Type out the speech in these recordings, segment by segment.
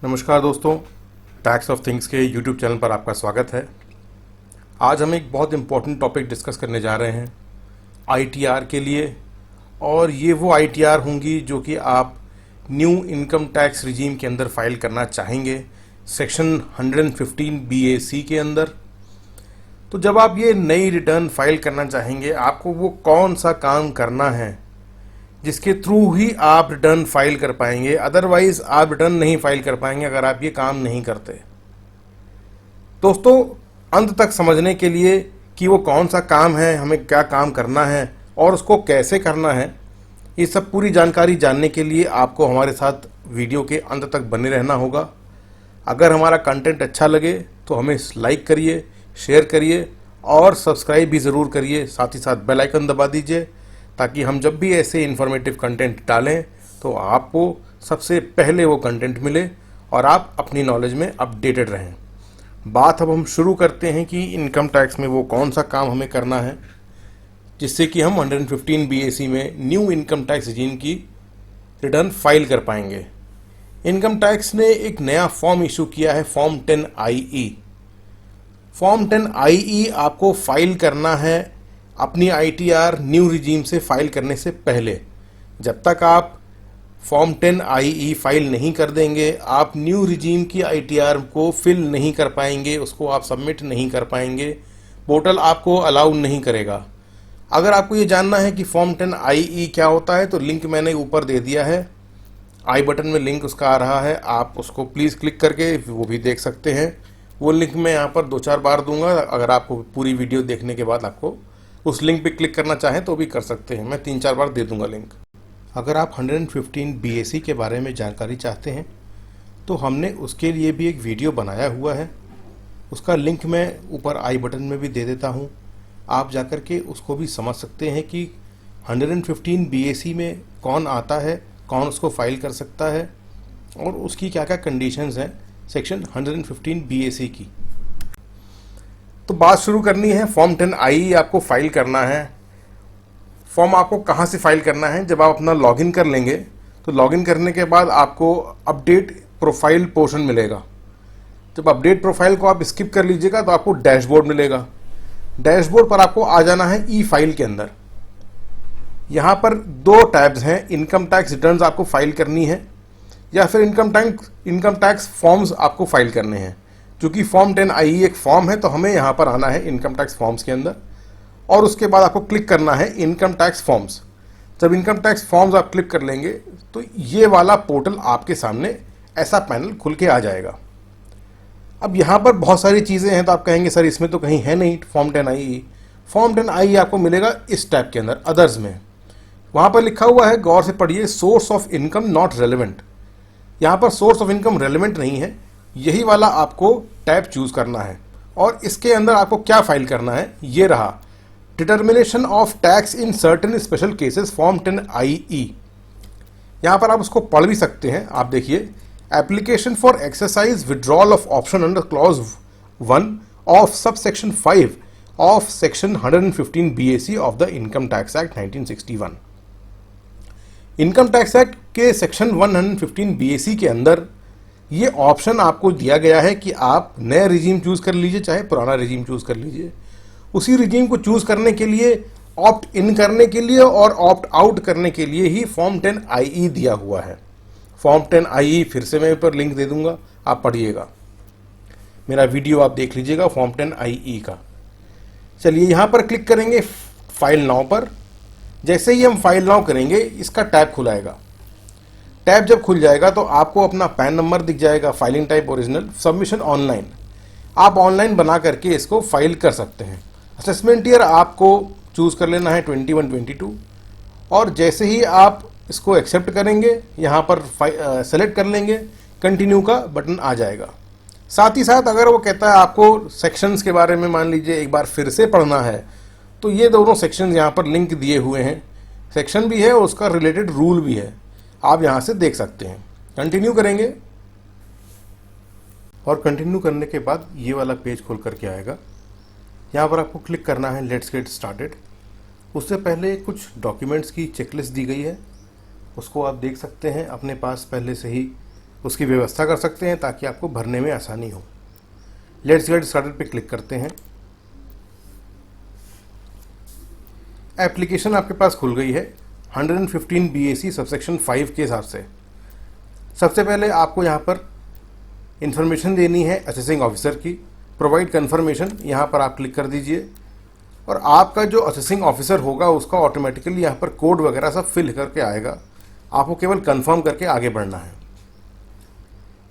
नमस्कार दोस्तों, tax of things के यूट्यूब चैनल पर आपका स्वागत है। आज हम एक बहुत इम्पोर्टेंट टॉपिक डिस्कस करने जा रहे हैं आईटीआर के लिए। और ये वो आईटीआर होंगी जो कि आप न्यू इनकम टैक्स रिजीम के अंदर फाइल करना चाहेंगे, सेक्शन 115 BAC के अंदर। तो जब आप ये नई रिटर्न फाइल करना चाहेंगे, आपको वो कौन सा काम करना है जिसके थ्रू ही आप रिटर्न फाइल कर पाएंगे। अदरवाइज आप रिटर्न नहीं फाइल कर पाएंगे अगर आप ये काम नहीं करते। दोस्तों, अंत तक समझने के लिए कि वो कौन सा काम है, हमें क्या काम करना है और उसको कैसे करना है, ये सब पूरी जानकारी जानने के लिए आपको हमारे साथ वीडियो के अंत तक बने रहना होगा। अगर हमारा कंटेंट अच्छा लगे तो हमें लाइक करिए, शेयर करिए और सब्सक्राइब भी ज़रूर करिए। साथ ही साथ बेल आइकन दबा दीजिए ताकि हम जब भी ऐसे इन्फॉर्मेटिव कंटेंट डालें तो आपको सबसे पहले वो कंटेंट मिले और आप अपनी नॉलेज में अपडेटेड रहें। बात अब हम शुरू करते हैं कि इनकम टैक्स में वो कौन सा काम हमें करना है जिससे कि हम 115 BAC में न्यू इनकम टैक्स रिजीम की रिटर्न फाइल कर पाएंगे। इनकम टैक्स ने एक नया फॉर्म इशू किया है, फॉर्म 10IE। फॉर्म 10IE आपको फाइल करना है अपनी आईटीआर न्यू रिजीम से फाइल करने से पहले। जब तक आप फॉर्म 10IE फाइल नहीं कर देंगे, आप न्यू रिजीम की आईटीआर को फिल नहीं कर पाएंगे, उसको आप सबमिट नहीं कर पाएंगे, पोर्टल आपको अलाउ नहीं करेगा। अगर आपको ये जानना है कि फॉर्म 10IE क्या होता है तो लिंक मैंने ऊपर दे दिया है, आई बटन में लिंक उसका आ रहा है, आप उसको प्लीज़ क्लिक करके वो भी देख सकते हैं। वो लिंक मैं यहाँ पर 2-4 बार दूंगा। अगर आपको पूरी वीडियो देखने के बाद आपको उस लिंक पे क्लिक करना चाहें तो भी कर सकते हैं, मैं 3-4 बार दे दूंगा लिंक। अगर आप 115 BAC के बारे में जानकारी चाहते हैं तो हमने उसके लिए भी एक वीडियो बनाया हुआ है, उसका लिंक मैं ऊपर आई बटन में भी दे देता हूं। आप जाकर के उसको भी समझ सकते हैं कि 115 BAC में कौन आता है, कौन उसको फाइल कर सकता है और उसकी क्या क्या कंडीशंस हैं सेक्शन 115 BAC की। तो बात शुरू करनी है। फॉर्म 10IE आपको फाइल करना है। फॉर्म आपको कहाँ से फाइल करना है, जब आप अपना लॉगिन कर लेंगे तो लॉगिन करने के बाद आपको अपडेट प्रोफाइल पोर्शन मिलेगा। जब अपडेट प्रोफाइल को आप स्किप कर लीजिएगा तो आपको डैशबोर्ड मिलेगा। डैशबोर्ड पर आपको आ जाना है ई फाइल के अंदर। यहाँ पर 2 टैब्स हैं, इनकम टैक्स रिटर्न्स आपको फाइल करनी है या फिर इनकम टैक्स फॉर्म्स आपको फाइल करने हैं। चूंकि फॉर्म 10IE एक फॉर्म है तो हमें यहाँ पर आना है इनकम टैक्स फॉर्म्स के अंदर और उसके बाद आपको क्लिक करना है इनकम टैक्स फॉर्म्स। जब इनकम टैक्स फॉर्म्स आप क्लिक कर लेंगे तो ये वाला पोर्टल आपके सामने ऐसा पैनल खुल के आ जाएगा। अब यहाँ पर बहुत सारी चीज़ें हैं तो आप कहेंगे सर इसमें तो कहीं है नहीं फॉर्म 10IE। फॉर्म 10IE आपको मिलेगा इस टैब के अंदर, अदर्स में। वहाँ पर लिखा हुआ है, गौर से पढ़िए, source of income not relevant. यहाँ पर सोर्स ऑफ इनकम रेलिवेंट नहीं है, यही वाला आपको टैब चूज करना है। और इसके अंदर आपको क्या फाइल करना है, ये रहा, determination of tax in certain special cases form 10IE। यहाँ पर आप उसको पढ़ भी सकते हैं। आप देखिए, application for exercise withdrawal of option under clause 1 of sub section 5 of section 115 BAC of the income tax act 1961। Income tax act के सेक्शन 115 BAC के अंदर ये ऑप्शन आपको दिया गया है कि आप नया रिजीम चूज कर लीजिए चाहे पुराना रिजीम चूज कर लीजिए। उसी रिजीम को चूज करने के लिए, ऑप्ट इन करने के लिए और ऑप्ट आउट करने के लिए ही फॉर्म 10IE दिया हुआ है। फॉर्म 10IE फिर से मैं ऊपर लिंक दे दूंगा, आप पढ़िएगा, मेरा वीडियो आप देख लीजिएगा फॉर्म 10IE का। चलिए यहाँ पर क्लिक करेंगे फाइल नाउ पर। जैसे ही हम फाइल नाउ करेंगे इसका टैब खुलाएगा। टैब जब खुल जाएगा तो आपको अपना पैन नंबर दिख जाएगा, filing type original, submission online. आप ऑनलाइन बना करके इसको फाइल कर सकते हैं। असेसमेंट ईयर आपको चूज कर लेना है 21-22 और जैसे ही आप इसको एक्सेप्ट करेंगे, यहाँ पर सेलेक्ट कर लेंगे, कंटिन्यू का बटन आ जाएगा। साथ ही साथ अगर वो कहता है आपको सेक्शंस के बारे में मान लीजिए एक बार फिर से पढ़ना है तो ये दोनों सेक्शंस यहाँ पर लिंक दिए हुए हैं, सेक्शन भी है और उसका रिलेटेड रूल भी है, आप यहाँ से देख सकते हैं। कंटिन्यू करेंगे और कंटिन्यू करने के बाद ये वाला पेज खुल करके आएगा। यहाँ पर आपको क्लिक करना है लेट्स गेट स्टार्टेड। उससे पहले कुछ डॉक्यूमेंट्स की चेकलिस्ट दी गई है, उसको आप देख सकते हैं। अपने पास पहले से ही उसकी व्यवस्था कर सकते हैं ताकि आपको भरने में आसानी हो। लेट्स गेट स्टार्टेड पे क्लिक करते हैं। एप्लीकेशन आपके पास खुल गई है 115 BAC सबसेक्शन 5 के हिसाब से। सबसे पहले आपको यहाँ पर इंफॉर्मेशन देनी है असेसिंग ऑफिसर की। प्रोवाइड कंफर्मेशन, यहाँ पर आप क्लिक कर दीजिए और आपका जो असेसिंग ऑफिसर होगा उसका ऑटोमेटिकली यहाँ पर कोड वगैरह सब फिल करके आएगा। आपको केवल कंफर्म करके आगे बढ़ना है।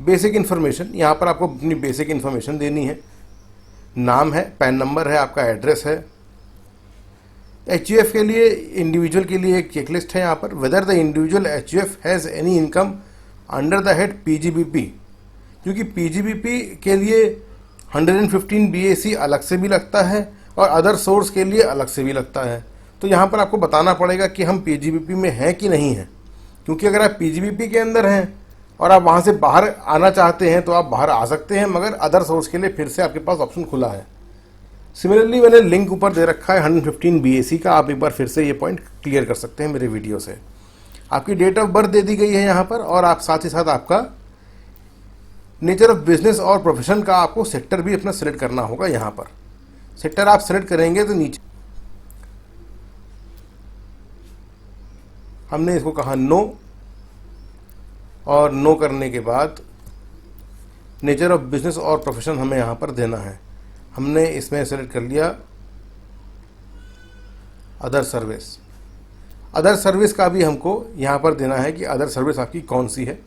बेसिक इन्फॉर्मेशन, यहाँ पर आपको अपनी बेसिक इन्फॉर्मेशन देनी है। नाम है, पैन नंबर है, आपका एड्रेस है। HUF के लिए, इंडिविजुअल के लिए एक चेकलिस्ट है यहाँ पर। Whether the individual HUF has any income under the head PGBP, क्योंकि PGBP के लिए 115 BAC अलग से भी लगता है और अदर सोर्स के लिए अलग से भी लगता है। तो यहाँ पर आपको बताना पड़ेगा कि हम PGBP में हैं कि नहीं हैं, क्योंकि अगर आप PGBP के अंदर हैं और आप वहाँ से बाहर आना चाहते हैं तो आप बाहर आ सकते हैं, मगर अदर सोर्स के लिए फिर से आपके पास ऑप्शन खुला है। सिमिलरली मैंने लिंक ऊपर दे रखा है 115 BAC का, आप एक बार फिर से ये पॉइंट क्लियर कर सकते हैं मेरे वीडियो से। आपकी डेट ऑफ बर्थ दे दी गई है यहाँ पर, और आप साथ ही साथ आपका नेचर ऑफ बिजनेस और प्रोफेशन का आपको सेक्टर भी अपना सेलेक्ट करना होगा। यहाँ पर सेक्टर आप सेलेक्ट करेंगे तो नीचे हमने इसको कहा नो, और नो करने के बाद नेचर ऑफ बिजनेस और प्रोफेशन हमें यहाँ पर देना है। हमने इसमें सेलेक्ट कर लिया अदर सर्विस। अदर सर्विस का भी हमको यहाँ पर देना है कि अदर सर्विस आपकी कौन सी है,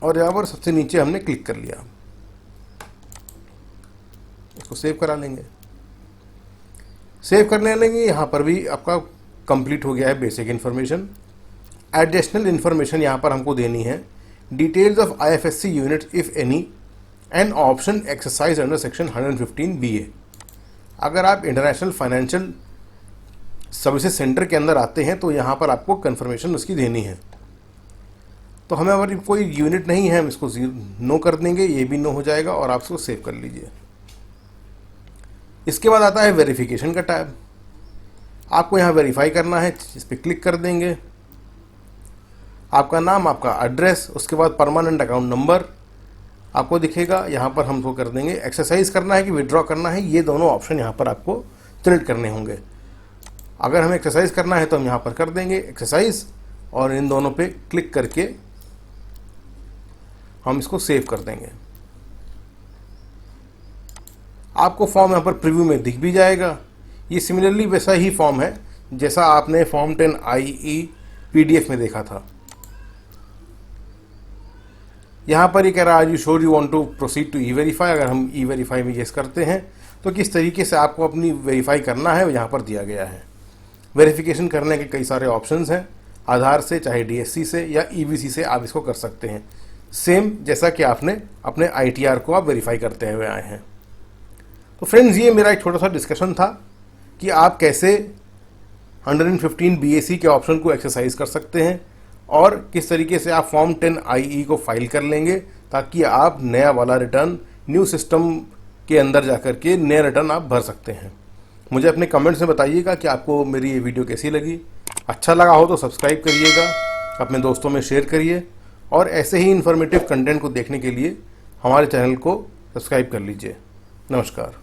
और यहाँ पर सबसे नीचे हमने क्लिक कर लिया। इसको सेव करा लेंगे। सेव करने लेंगे, यहाँ पर भी आपका कंप्लीट हो गया है बेसिक इन्फॉर्मेशन। एडिशनल इन्फॉर्मेशन यहाँ पर हमको देनी है। Details of IFSC unit if any, an option exercise under section 115 BA। अगर आप इंटरनेशनल फाइनेंशियल सर्विसेज सेंटर के अंदर आते हैं तो यहाँ पर आपको कंफर्मेशन उसकी देनी है। तो हमें अगर कोई यूनिट नहीं है, हम इसको नो कर देंगे, ये भी नो हो जाएगा और आप इसको सेव कर लीजिए। इसके बाद आता है वेरिफिकेशन का टैब। आपको यहाँ वेरीफाई करना है, इस पर क्लिक कर देंगे। आपका नाम, आपका एड्रेस, उसके बाद परमानेंट अकाउंट नंबर आपको दिखेगा। यहाँ पर हमको कर देंगे एक्सरसाइज करना है कि विड्रॉ करना है, ये दोनों ऑप्शन यहाँ पर आपको सेलेक्ट करने होंगे। अगर हमें एक्सरसाइज करना है तो हम यहाँ पर कर देंगे एक्सरसाइज, और इन दोनों पे क्लिक करके हम इसको सेव कर देंगे। आपको फॉर्म यहाँ पर प्रीव्यू में दिख भी जाएगा। ये सिमिलरली वैसा ही फॉर्म है जैसा आपने फॉर्म 10 IE PDF में देखा था। यहाँ पर ये कह रहा है you sure you want to proceed to e verify. अगर हम E-वेरीफाई में येस करते हैं तो किस तरीके से आपको अपनी वेरीफाई करना है वो यहाँ पर दिया गया है। वेरिफिकेशन करने के कई सारे ऑप्शंस हैं। आधार से, चाहे DSC से या EBC से आप इसको कर सकते हैं, सेम जैसा कि आपने अपने ITR को आप वेरीफाई करते हुए आए हैं। तो फ्रेंड्स, ये मेरा एक छोटा सा डिस्कशन था कि आप कैसे 115 BAC के ऑप्शन को एक्सरसाइज कर सकते हैं और किस तरीके से आप फॉर्म 10 IE को फाइल कर लेंगे, ताकि आप नया वाला रिटर्न न्यू सिस्टम के अंदर जाकर के नया रिटर्न आप भर सकते हैं। मुझे अपने कमेंट्स में बताइएगा कि आपको मेरी ये वीडियो कैसी लगी। अच्छा लगा हो तो सब्सक्राइब करिएगा, अपने दोस्तों में शेयर करिए, और ऐसे ही इन्फॉर्मेटिव कंटेंट को देखने के लिए हमारे चैनल को सब्सक्राइब कर लीजिए। नमस्कार।